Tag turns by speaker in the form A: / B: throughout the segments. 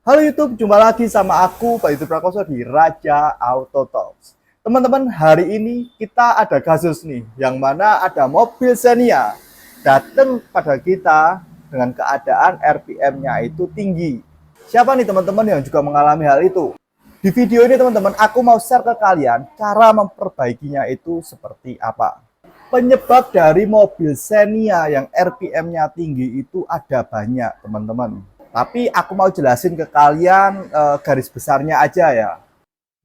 A: Halo YouTube, jumpa lagi sama aku, Pak Yudi Prakoso di Raja Auto Talks. Teman-teman, hari ini kita ada kasus nih, yang mana ada mobil Xenia datang pada kita dengan keadaan RPM-nya itu tinggi. Siapa nih teman-teman yang juga mengalami hal itu? Di video ini teman-teman, aku mau share ke kalian cara memperbaikinya itu seperti apa. Penyebab dari mobil Xenia yang RPM-nya tinggi itu ada banyak teman-teman. Tapi aku mau jelasin ke kalian garis besarnya aja ya.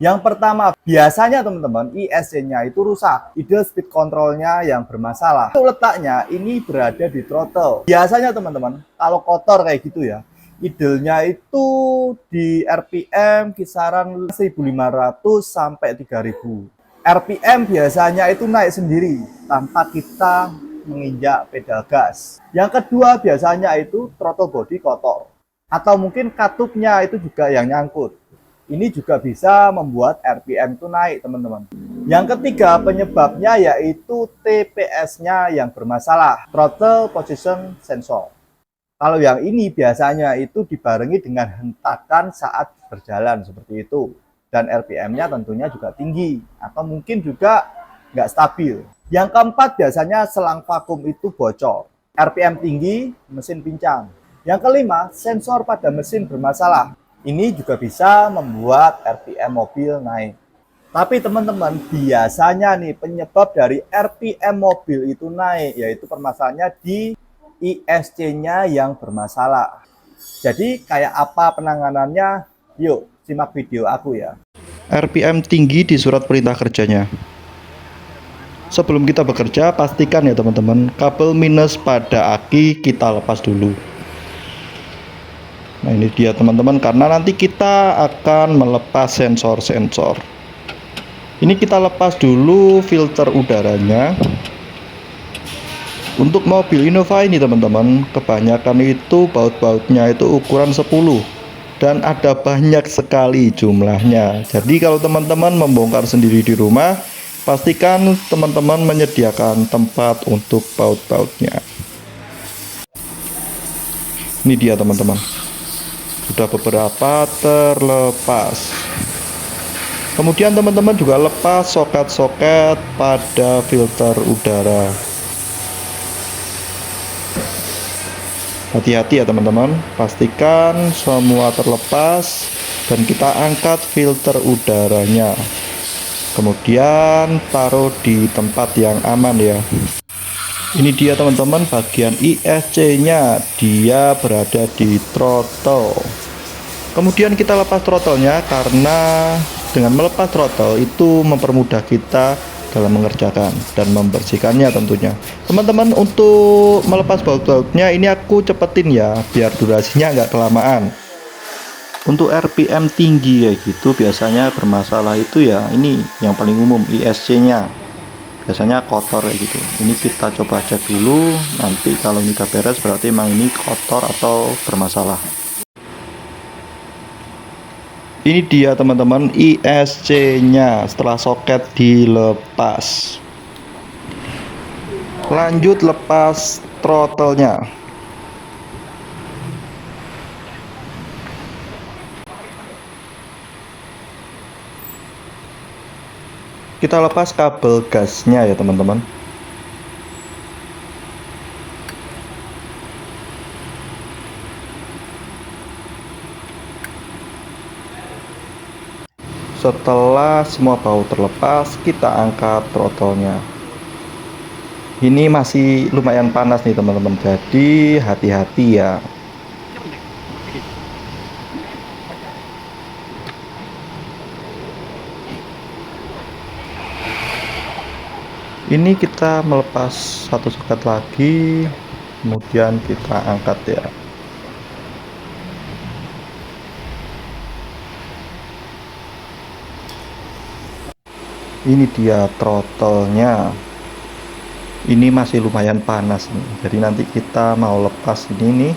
A: Yang pertama, biasanya teman-teman ISC-nya itu rusak. Idle speed control-nya yang bermasalah. Itu letaknya ini berada di throttle. Biasanya teman-teman, kalau kotor kayak gitu ya, idle-nya itu di RPM kisaran 1.500 sampai 3.000. RPM biasanya itu naik sendiri tanpa kita menginjak pedal gas. Yang kedua biasanya itu throttle body kotor atau mungkin katupnya itu juga yang nyangkut. Ini juga bisa membuat RPM itu naik teman-teman. Yang ketiga penyebabnya yaitu TPS-nya yang bermasalah, throttle position sensor. Kalau yang ini biasanya itu dibarengi dengan hentakan saat berjalan seperti itu. Dan RPM-nya tentunya juga tinggi atau mungkin juga nggak stabil. Yang keempat biasanya selang vakum itu bocor. RPM tinggi, mesin pincang. Yang kelima, sensor pada mesin bermasalah. Ini juga bisa membuat RPM mobil naik. Tapi teman-teman, biasanya nih penyebab dari RPM mobil itu naik, yaitu permasalahannya di ISC-nya yang bermasalah. Jadi kayak apa penanganannya? Yuk, simak video aku ya.
B: RPM tinggi di surat perintah kerjanya. Sebelum kita bekerja, pastikan ya teman-teman, kabel minus pada aki kita lepas dulu. Nah ini dia teman-teman, karena nanti kita akan melepas sensor-sensor. Ini kita lepas dulu filter udaranya. Untuk mobil Innova ini teman-teman, kebanyakan itu baut-bautnya itu ukuran 10 dan ada banyak sekali jumlahnya. Jadi kalau teman-teman membongkar sendiri di rumah, pastikan teman-teman menyediakan tempat untuk baut-bautnya. Ini dia teman-teman, sudah beberapa terlepas. Kemudian teman-teman juga lepas soket-soket pada filter udara. Hati-hati ya teman-teman, pastikan semua terlepas dan kita angkat filter udaranya. Kemudian taruh di tempat yang aman ya. Ini dia teman-teman bagian ISC-nya, dia berada di throttle. Kemudian kita lepas throttle-nya, karena dengan melepas throttle itu mempermudah kita dalam mengerjakan dan membersihkannya tentunya. Teman-teman, untuk melepas baut-bautnya ini aku cepetin ya, biar durasinya nggak kelamaan. Untuk RPM tinggi kayak gitu biasanya bermasalah itu ya, ini yang paling umum ISC-nya. Biasanya kotor kayak gitu. Ini kita coba cek dulu, nanti kalau ini udah beres berarti emang ini kotor atau bermasalah. Ini dia teman-teman ISC-nya setelah soket dilepas. Lanjut lepas throttle-nya. Kita lepas kabel gasnya ya teman-teman. Setelah semua baut terlepas, kita angkat throttle-nya. Ini masih lumayan panas nih teman-teman, jadi hati-hati ya. Ini kita melepas satu soket lagi, kemudian kita angkat ya. Ini dia throttle-nya. Ini masih lumayan panas nih, jadi nanti kita mau lepas ini nih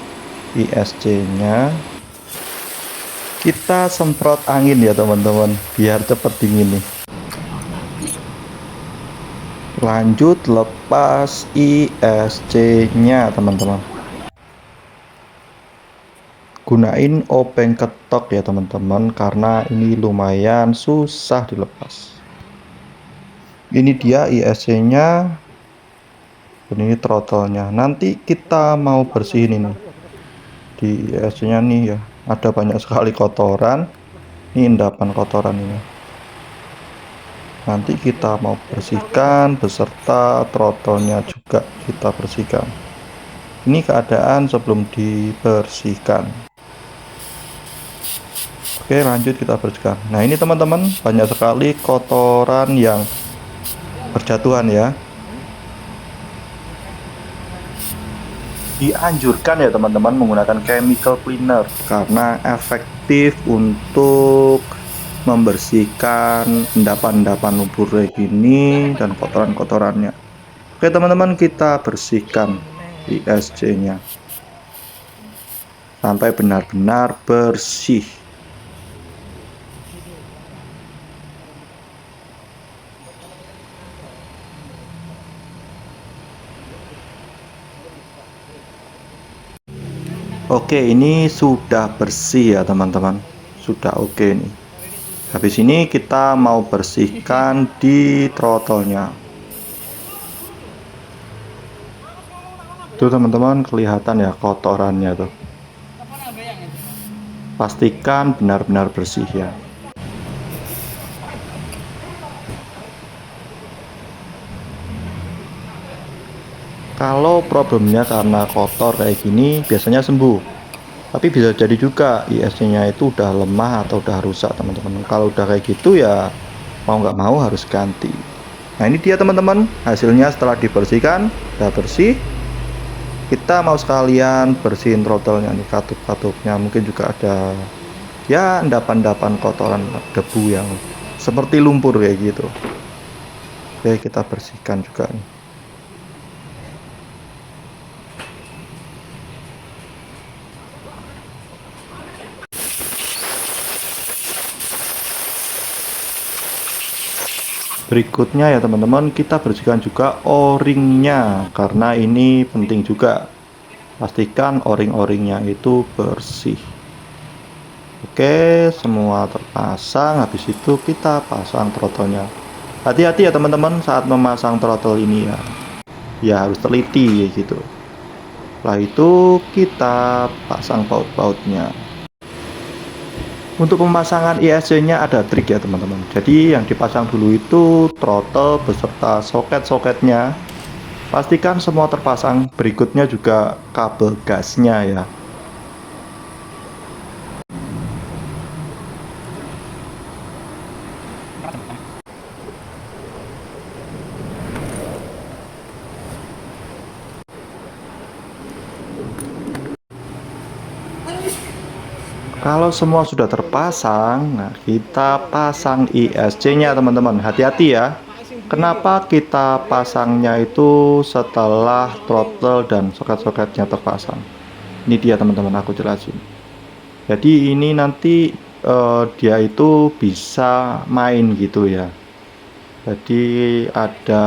B: ISC-nya. Kita semprot angin ya teman-teman, biar cepet dingin nih. Lanjut lepas ISC-nya teman-teman. gunain obeng ketok ya teman-teman, karena ini lumayan susah dilepas. Ini dia ISC nya dan ini throttle-nya. Nanti kita mau bersihin ini di ISC nya nih ya, ada banyak sekali kotoran. Ini endapan kotoran ini, nanti kita mau bersihkan beserta throttle-nya juga kita bersihkan. Ini keadaan sebelum dibersihkan. Oke, lanjut kita bersihkan. Nah, ini teman-teman, banyak sekali kotoran yang berjatuhan ya. Dianjurkan ya teman-teman menggunakan chemical cleaner karena efektif untuk membersihkan endapan-endapan lumpur kayak gini dan kotoran-kotorannya. Oke teman-teman, kita bersihkan ISC nya sampai benar-benar bersih. Oke, ini sudah bersih ya teman-teman, sudah oke nih. Habis ini kita mau bersihkan di throttle-nya. Tuh teman-teman, kelihatan ya kotorannya tuh. Pastikan benar-benar bersih ya. Kalau problemnya karena kotor kayak gini biasanya sembuh, tapi bisa jadi juga ISC nya itu udah lemah atau udah rusak teman-teman. Kalau udah kayak gitu ya mau nggak mau harus ganti. Nah, ini dia teman-teman hasilnya setelah dibersihkan, udah bersih. Kita mau sekalian bersihin throttle-nya nih, katup-katupnya, mungkin juga ada ya endapan-endapan kotoran debu yang seperti lumpur kayak gitu. Oke, kita bersihkan juga nih. Berikutnya ya teman-teman, kita bersihkan juga o-ringnya karena ini penting juga. Pastikan o-ring-o-ringnya itu bersih. Oke, semua terpasang. Habis itu kita pasang throttle-nya. Hati-hati ya teman-teman saat memasang throttle ini ya. Ya harus teliti gitu. Setelah itu kita pasang baut-bautnya. Untuk pemasangan ISC nya ada trik ya teman-teman. Jadi yang dipasang dulu itu throttle beserta soket-soketnya. Pastikan semua terpasang, berikutnya juga kabel gasnya ya. Kalau semua sudah terpasang, nah kita pasang ISC nya teman-teman. Hati-hati ya. Kenapa kita pasangnya itu setelah throttle dan soket-soketnya terpasang? Ini dia teman-teman, aku jelasin. Jadi ini nanti dia itu bisa main gitu ya. Jadi ada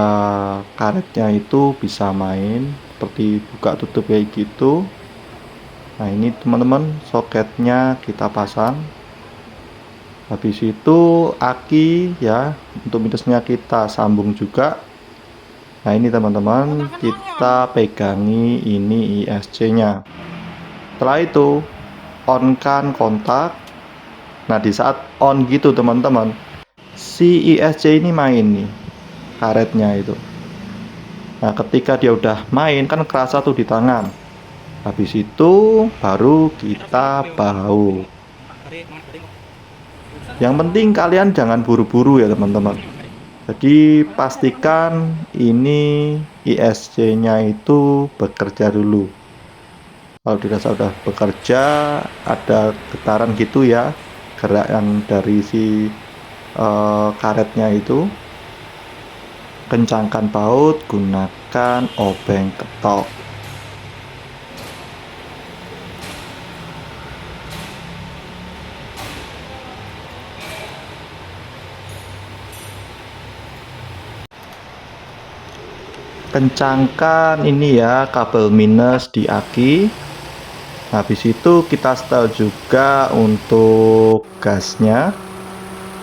B: karetnya itu bisa main seperti buka tutup kayak gitu. Nah, ini teman-teman soketnya kita pasang. Habis itu aki ya, untuk minusnya kita sambung juga. Nah, ini teman-teman kita pegangi ini ISC nya. Setelah itu on kan kontak. Nah, di saat on gitu teman-teman, si ISC ini main nih karetnya itu. Nah, ketika dia udah main kan kerasa tuh di tangan. Habis itu baru kita bau. Yang penting kalian jangan buru-buru ya teman-teman. Jadi pastikan ini ISC nya itu bekerja dulu. Kalau dirasa udah bekerja, ada getaran gitu ya, gerakan dari si karetnya itu, kencangkan baut, gunakan obeng ketok. Kencangkan ini ya kabel minus di aki. Habis itu kita setel juga untuk gasnya.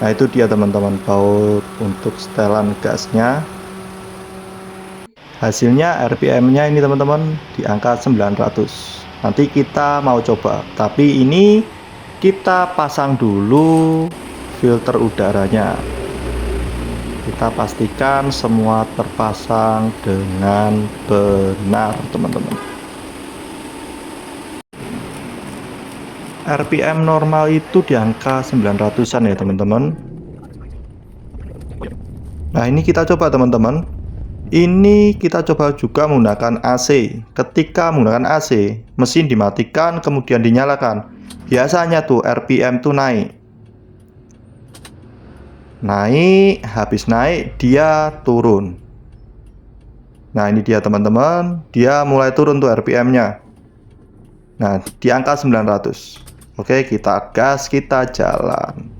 B: Nah itu dia teman-teman, baut untuk setelan gasnya. Hasilnya RPM-nya ini teman-teman di angka 900. Nanti kita mau coba, tapi ini kita pasang dulu filter udaranya. Kita pastikan semua terpasang dengan benar teman-teman. RPM normal itu di angka 900-an ya teman-teman. Nah ini kita coba teman-teman. Ini kita coba juga menggunakan AC. Ketika menggunakan AC, mesin dimatikan kemudian dinyalakan. Biasanya tuh RPM tuh naik. Naik, habis naik dia turun. Nah ini dia teman-teman, dia mulai turun tuh RPM-nya. Nah di angka 900. Oke, kita gas, kita jalan.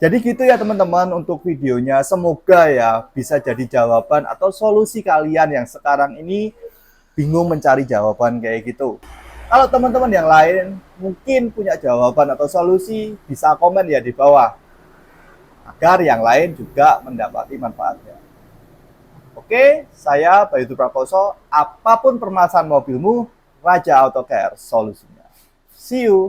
A: Jadi gitu ya teman-teman untuk videonya. Semoga ya bisa jadi jawaban atau solusi kalian yang sekarang ini bingung mencari jawaban kayak gitu. Kalau teman-teman yang lain mungkin punya jawaban atau solusi, bisa komen ya di bawah, agar yang lain juga mendapati manfaatnya. Oke, saya Bayu Prakoso. Apapun permasalahan mobilmu, Raja Auto Care solusinya. See you.